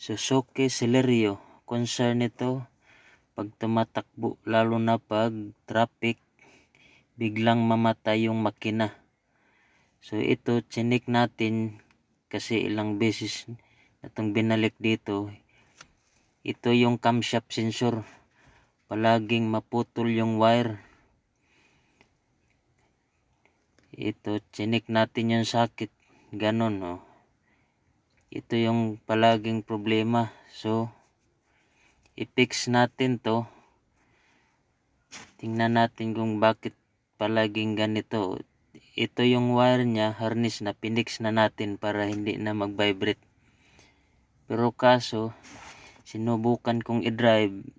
Suzuki Celerio. Concern nito pag tumatakbo, lalo na pag traffic, biglang mamatay yung makina. So ito, chinik natin kasi ilang beses na itong binalik dito. Ito yung camshaft sensor. Palaging maputol yung wire. Ito, chinik natin yung socket. Ganon, oh. Ito yung palaging problema. So, i-fix natin to. Tingnan natin kung bakit palaging ganito. Ito yung wire niya, harness na, pinix na natin para hindi na mag-vibrate. Pero kaso, sinubukan kong i-drive.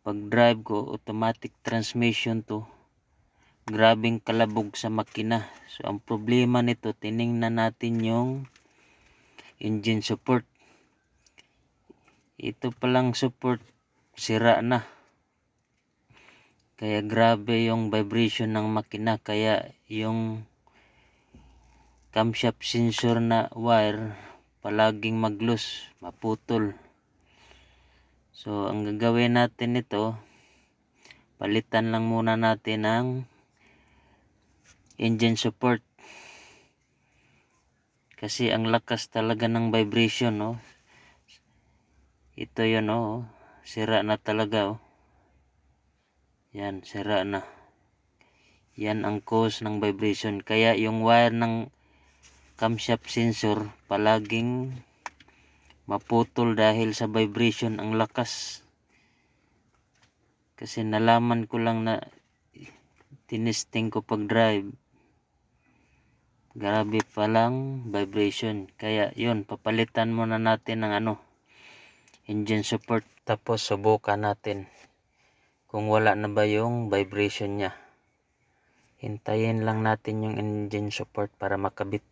Pag drive ko, automatic transmission to. Grabing kalabog sa makina. So, ang problema nito, tiningnan natin yung engine support. Ito palang support, sira na. Kaya grabe yung vibration ng makina. Kaya yung camshaft sensor na wire palaging mag-loose, maputol. So, ang gagawin natin ito, palitan lang muna natin ang engine support. Kasi ang lakas talaga ng vibration, no? Ito yun, oh. Sira na talaga, oh. Yan, sira na. Yan ang cause ng vibration. Kaya yung wire ng camshaft sensor palaging maputol dahil sa vibration, ang lakas. Kasi nalaman ko lang na tinesting ko pag drive. Grabe palang vibration. Kaya yun, papalitan muna natin ng engine support. Tapos subukan natin kung wala na ba yung vibration niya. Hintayin lang natin yung engine support para makabit.